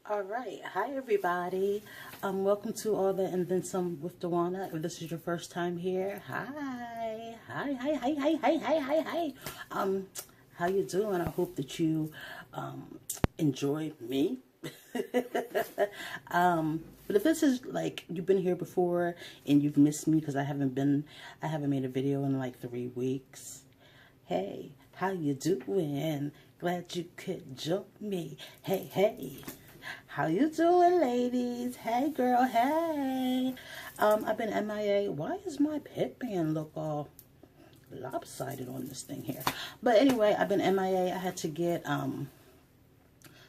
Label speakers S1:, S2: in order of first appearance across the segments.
S1: All right. Hi, everybody. Welcome to All That and Then Some with Dewana. If this is your first time here, hi. Hi, hi, hi, hi, hi, hi, hi, hi. How you doing? I hope that you enjoy me. But if this is like you've been here before and you've missed me because I haven't made a video in like 3 weeks. Hey, how you doing? Glad you could join me. Hey, hey. How you doing, ladies? Hey, girl, hey. I've been MIA. Why is my headband look all lopsided on this thing here? But anyway, I've been MIA. I had to get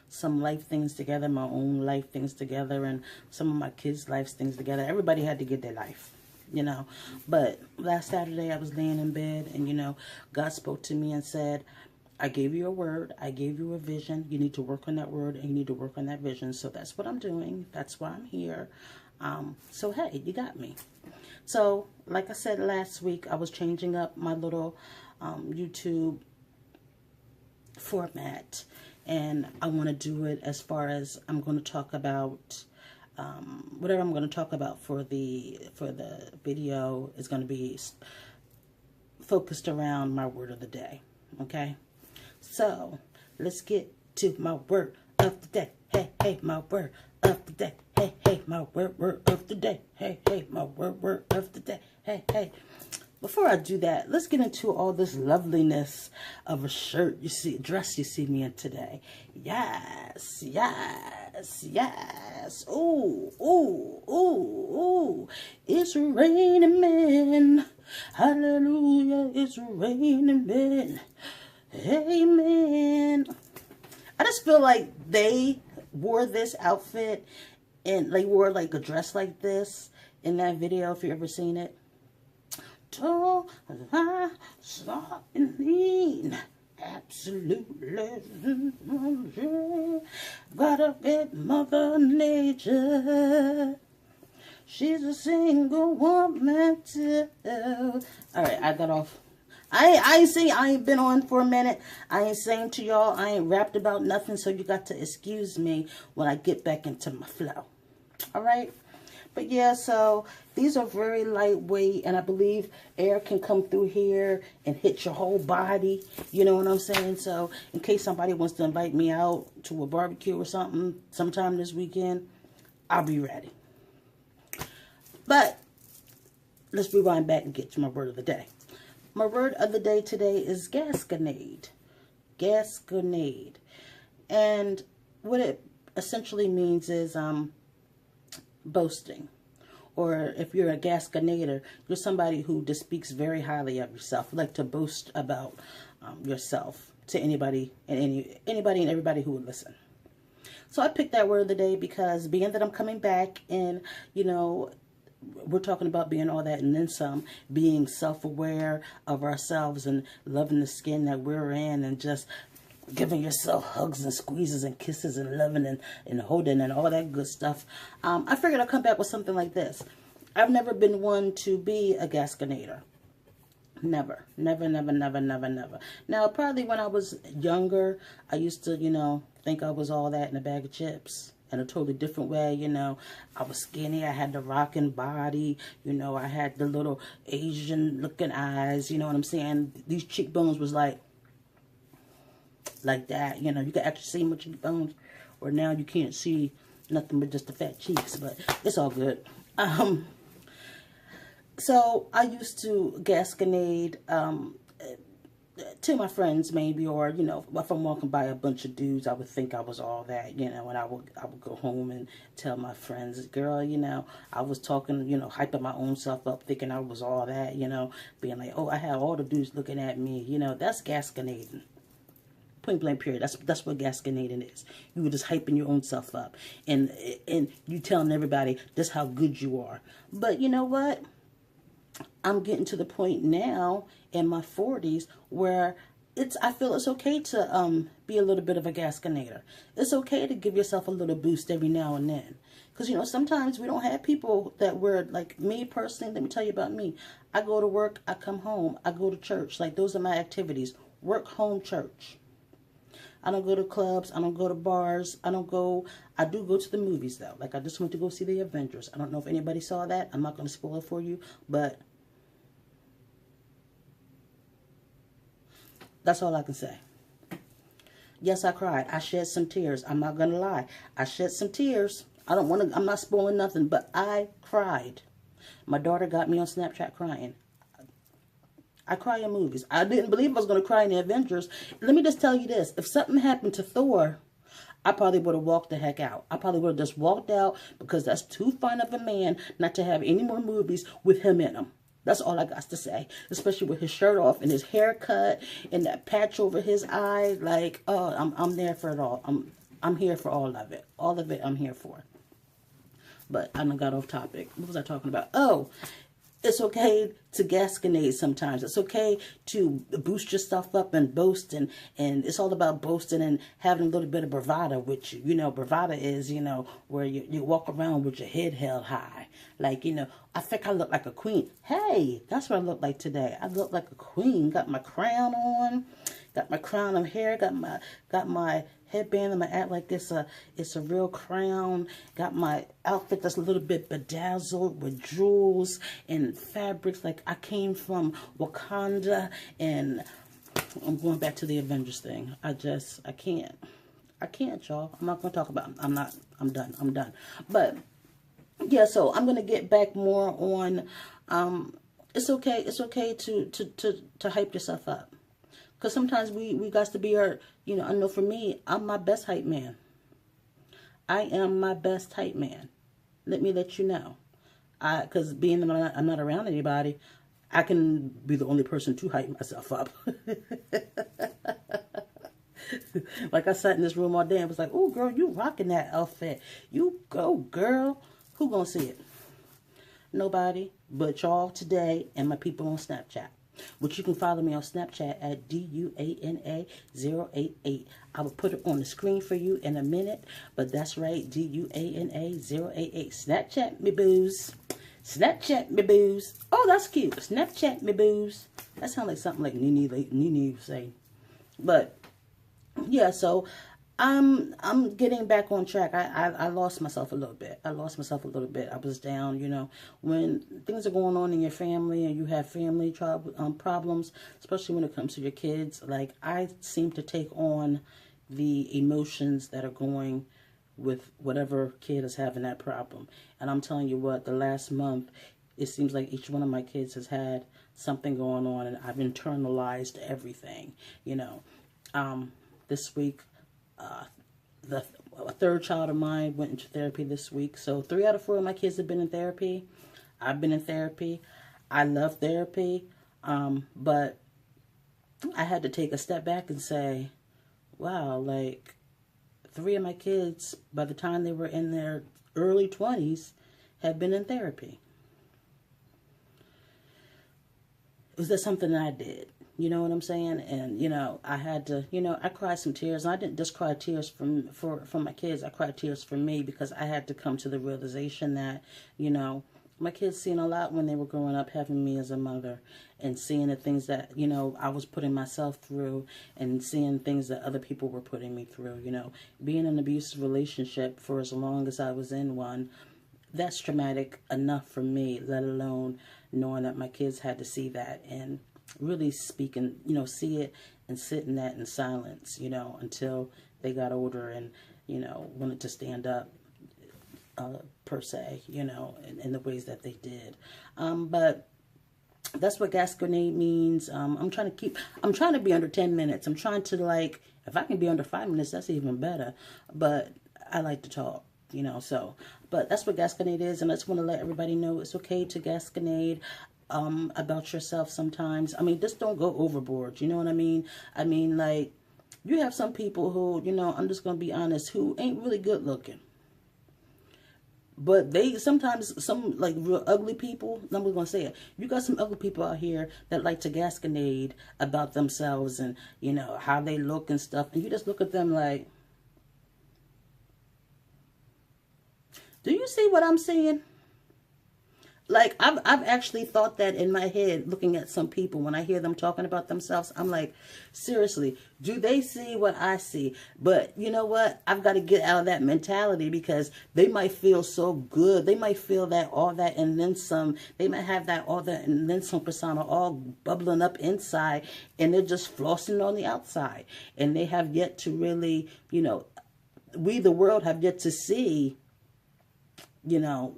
S1: some life things together, my own life things together, and some of my kids' life things together. Everybody had to get their life, you know. But last Saturday, I was laying in bed, and, God spoke to me and said, I gave you a word. I gave you a vision. You need to work on that word, and you need to work on that vision. So that's what I'm doing. That's why I'm here. So, hey, you got me. So, like I said last week, I was changing up my little YouTube format, and I want to do it as far as I'm going to talk about whatever I'm going to talk about for the video is going to be focused around my word of the day. Okay, so let's get to my word of the day. Hey, hey, my word of the day. Hey, hey, my word of the day. Hey, hey, my word of the day. Hey, hey. Before I do that, let's get into all this loveliness of a shirt dress you see me in today. Yes, yes, yes. Ooh, ooh, ooh, ooh. It's raining men. Hallelujah, it's raining men. Amen. I just feel like they wore this outfit and they wore like a dress like this in that video, if you've ever seen it. Tall, soft and lean, absolutely. Gotta get Mother Nature. She's a single woman too. All right, I got off. I ain't been on for a minute. I ain't saying to y'all, I ain't rapped about nothing, so you got to excuse me when I get back into my flow. All right? But yeah, so these are very lightweight, and I believe air can come through here and hit your whole body. You know what I'm saying? So in case somebody wants to invite me out to a barbecue or something sometime this weekend, I'll be ready. But let's rewind back and get to my word of the day. My word of the day today is gasconade. Gasconade. And what it essentially means is boasting. Or if you're a gasconator, you're somebody who just speaks very highly of yourself. You like to boast about yourself to anybody and everybody who would listen. So I picked that word of the day because being that I'm coming back and, we're talking about being all that and then some, being self-aware of ourselves and loving the skin that we're in and just giving yourself hugs and squeezes and kisses and loving and holding and all that good stuff. I figured I'd come back with something like this. I've never been one to be a gasconator. Never, never, never, never, never, never. Now, probably when I was younger, I used to, think I was all that in a bag of chips. In a totally different way, I was skinny, I had the rocking body, I had the little Asian looking eyes, you know what I'm saying? These cheekbones was like that, you could actually see my cheekbones, or now you can't see nothing but just the fat cheeks, but it's all good. So I used to gasconade, to my friends maybe, or if I'm walking by a bunch of dudes, I would think I was all that, and I would go home and tell my friends, girl, I was talking, hyping my own self up, thinking I was all that, being like, oh, I had all the dudes looking at me, that's gasconading. Point blank period. That's what gasconading is. You were just hyping your own self up, and you telling everybody just how good you are. But you know what? I'm getting to the point now in my 40s where I feel it's okay to be a little bit of a gasconator. It's okay to give yourself a little boost every now and then. Because, sometimes we don't have people that we're, like me personally, let me tell you about me. I go to work, I come home, I go to church. Like, those are my activities. Work, home, church. I don't go to clubs. I don't go to bars. I do go to the movies, though. Like, I just went to go see the Avengers. I don't know if anybody saw that. I'm not going to spoil it for you, but that's all I can say. Yes, I cried. I shed some tears. I'm not going to lie. I shed some tears. I'm not spoiling nothing, but I cried. My daughter got me on Snapchat crying. I cry in movies. I didn't believe I was going to cry in the Avengers. Let me just tell you this. If something happened to Thor, I probably would have walked the heck out. I probably would have just walked out because that's too fine of a man not to have any more movies with him in them. That's all I got to say. Especially with his shirt off and his haircut and that patch over his eye. Like, oh, I'm there for it all. I'm here for all of it. All of it I'm here for. But I done got off topic. What was I talking about? Oh, it's okay to gasconade sometimes. It's okay to boost yourself up and boast. And it's all about boasting and having a little bit of bravado, which, bravado is, where you walk around with your head held high. Like, I think I look like a queen. Hey, that's what I look like today. I look like a queen. Got my crown on. Got my crown of hair. Got my headband. I'm gonna act like it's a real crown. Got my outfit that's a little bit bedazzled with jewels and fabrics. Like I came from Wakanda, and I'm going back to the Avengers thing. I can't, y'all. I'm not gonna talk about it. I'm done. But yeah, so I'm gonna get back more on. It's okay to hype yourself up. Because sometimes we got to be our, I know for me, I'm my best hype man. I am my best hype man. Let me let you know. Because being that I'm not around anybody, I can be the only person to hype myself up. Like I sat in this room all day and was like, oh, girl, you rocking that outfit. You go, girl. Who gonna see it? Nobody but y'all today and my people on Snapchat. Which you can follow me on Snapchat at DUANA088. I will put it on the screen for you in a minute. But that's right, DUANA088. Snapchat me boos. Snapchat me boos. Oh, that's cute. Snapchat me boos. That sounds like something like Nene would say. But yeah, so I'm getting back on track. I lost myself a little bit. I was down, when things are going on in your family and you have family problems, especially when it comes to your kids. Like, I seem to take on the emotions that are going with whatever kid is having that problem. And I'm telling you what, the last month, it seems like each one of my kids has had something going on, and I've internalized everything, This week, a third child of mine went into therapy this week. So 3 out of 4 of my kids have been in therapy. I've been in therapy. I love therapy. But I had to take a step back and say, wow, like 3 of my kids, by the time they were in their early 20s, had been in therapy. Was that something that I did? You know what I'm saying? And, I had to, I cried some tears. And I didn't just cry tears for my kids. I cried tears for me because I had to come to the realization that, my kids seen a lot when they were growing up, having me as a mother, and seeing the things that, I was putting myself through, and seeing things that other people were putting me through, Being in an abusive relationship for as long as I was in one, that's traumatic enough for me, let alone knowing that my kids had to see that and really speak and, see it and sit in that in silence, until they got older and, wanted to stand up, per se, in the ways that they did. But that's what gasconade means. I'm trying to be under 10 minutes. I'm trying to, like, if I can be under 5 minutes, that's even better. But I like to talk, so. But that's what gasconade is, and I just want to let everybody know it's okay to gasconade about yourself sometimes. I mean, just don't go overboard, you know what I mean? I mean, like, you have some people who, I'm just going to be honest, who ain't really good looking. But sometimes some, like, real ugly people, I'm going to say it, you got some ugly people out here that like to gasconade about themselves and, how they look and stuff. And you just look at them like, do you see what I'm saying? Like, I've actually thought that in my head, looking at some people, when I hear them talking about themselves, I'm like, seriously, do they see what I see? But you know what? I've got to get out of that mentality, because they might feel so good. They might feel that, all that, and then some. They might have that, all that, and then some persona all bubbling up inside, and they're just flossing on the outside. And they have yet to really, we, the world, have yet to see,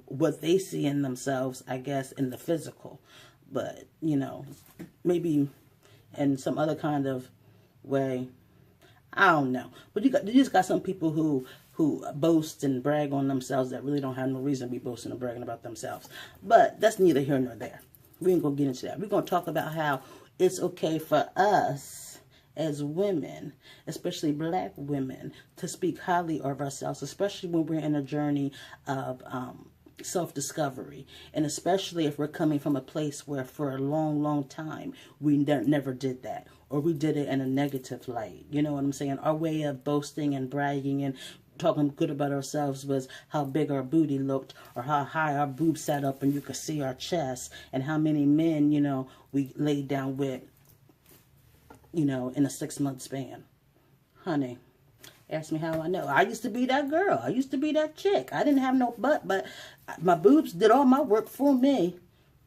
S1: what they see in themselves, I guess, in the physical. But, maybe in some other kind of way, I don't know. But you just got some people who boast and brag on themselves that really don't have no reason to be boasting and bragging about themselves. But that's neither here nor there. We ain't going to get into that. We're going to talk about how it's okay for us as women, especially black women, to speak highly of ourselves, especially when we're in a journey of self-discovery, and especially if we're coming from a place where for a long, long time we never did that, or we did it in a negative light. You know what I'm saying? Our way of boasting and bragging and talking good about ourselves was how big our booty looked, or how high our boobs sat up and you could see our chest, and how many men, we laid down with, in a 6-month span. Honey, ask me how I know. I used to be that girl. I used to be that chick. I didn't have no butt, but my boobs did all my work for me.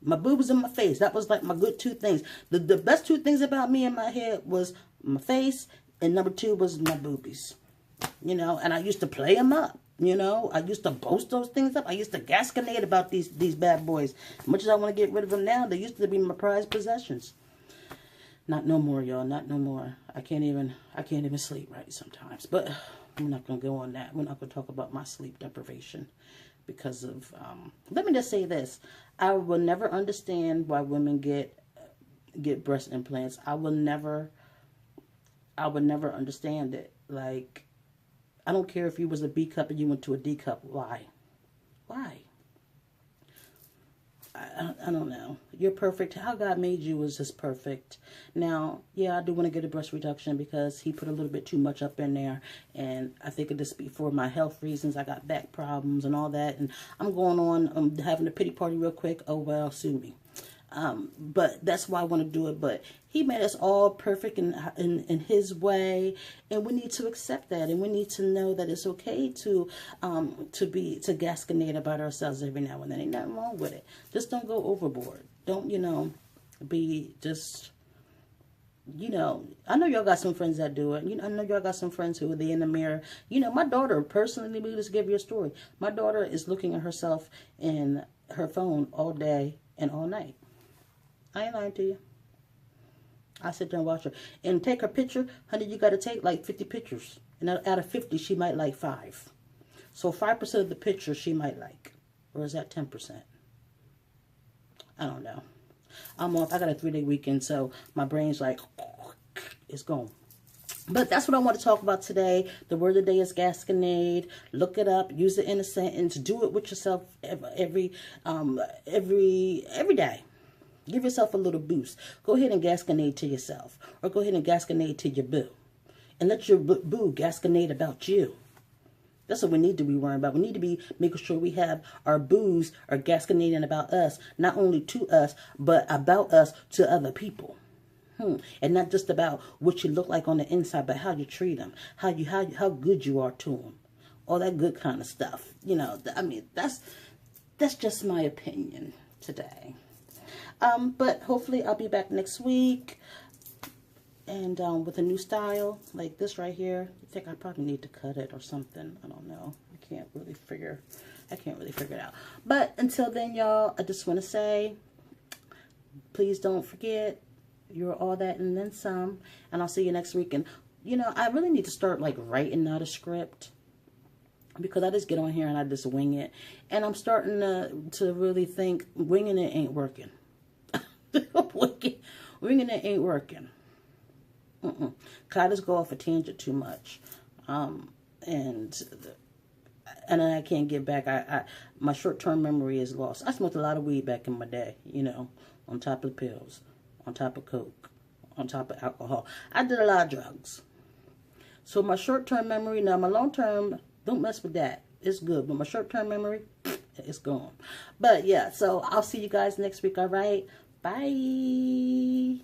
S1: My boobs and my face. That was like my good 2 things. The best 2 things about me in my head was my face, and number 2 was my boobies. And I used to play them up. I used to boast those things up. I used to gasconade about these bad boys. As much as I want to get rid of them now, they used to be my prized possessions. Not no more, y'all. Not no more. I can't even sleep right sometimes. But I'm not going to go on that. We're not going to talk about my sleep deprivation because of, let me just say this. I will never understand why women get breast implants. I would never understand it. Like, I don't care if you was a B cup and you went to a D cup. Why? I don't know. You're perfect. How God made you was just perfect. Now, yeah, I do want to get a breast reduction because he put a little bit too much up in there. And I think it just be for my health reasons. I got back problems and all that. And I'm going on having a pity party real quick. Oh, well, sue me. But that's why I want to do it. But he made us all perfect in his way, and we need to accept that, and we need to know that it's okay to gasconade about ourselves every now and then. Ain't nothing wrong with it. Just don't go overboard. Don't be just. I know y'all got some friends that do it. I know y'all got some friends who are in the mirror. My daughter, personally, let me just give you a story. My daughter is looking at herself in her phone all day and all night. I ain't lying to you. I sit there and watch her. And take her picture. Honey, you got to take like 50 pictures. And out of 50, she might like 5. So 5% of the pictures she might like. Or is that 10%? I don't know. I'm off. I got a 3-day weekend, so my brain's like, it's gone. But that's what I want to talk about today. The word of the day is gasconade. Look it up. Use it in a sentence. Do it with yourself every day. Give yourself a little boost. Go ahead and gasconade to yourself. Or go ahead and gasconade to your boo. And let your boo gasconade about you. That's what we need to be worrying about. We need to be making sure we have our boos are gasconading about us. Not only to us, but about us to other people. And not just about what you look like on the inside, but how you treat them. How good you are to them. All that good kind of stuff. I mean, that's just my opinion today. But hopefully I'll be back next week, and with a new style like this right here. I think I probably need to cut it or something. I don't know. I can't really figure it out. But until then, y'all, I just want to say, please don't forget, you're all that and then some. And I'll see you next week. And I really need to start like writing out a script, because I just get on here and I just wing it. And I'm starting to really think winging it ain't working. Winging it ain't working. Cause I just go off a tangent too much, and I can't get back. My short-term memory is lost. I smoked a lot of weed back in my day, on top of pills, on top of coke, on top of alcohol. I did a lot of drugs. So my short-term memory, now my long-term, don't mess with that. It's good, but my short-term memory, It's gone. But yeah, so I'll see you guys next week. All right. Bye.